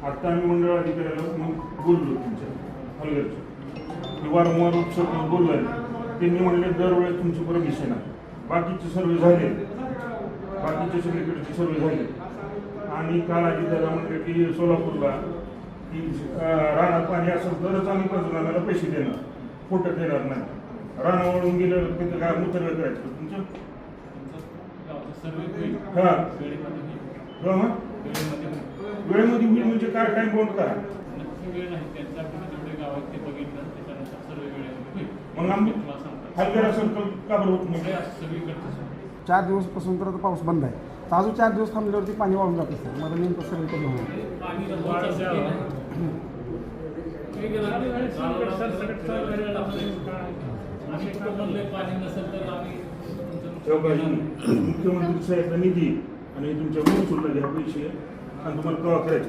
आता आम्ही मंडळ अधिकाऱ्याला बोललो तुमच्या हलगरच्या वारंवार उपसर बोललो त्यांनी म्हणले दरवेळेस तुमची परमिशन आहे. बाकीचे सर्वे झाले, बाकीचे सगळीकडचे सर्वे झाले. आणि काल अधिकाऱ्याला म्हटलं की सोलापूरला की रानात पाणी असेल तरच आम्ही पंचनाम्याला पैसे देणार, खोटं देणार नाही. रानावळून गेलं तिथं काय मुतर्वे करायचं तुमचं हां वेळेमध्ये होईल म्हणजे काय टाइम बाउंड करा. मग आम्ही हलगर्जी सर्कल का बरं होत नाही? 4 दिवसापासून तर पाऊस बंद आहे, तर अजून 4 दिवस थांबल्यावरती पाणी वाळून जात असेल. मला नेमकं सर्व करून होणार. मुख्यमंत्री साहेब निधी आणि तुमच्या महसूलला घ्या पैसे आणि तुम्हाला कवा करायचे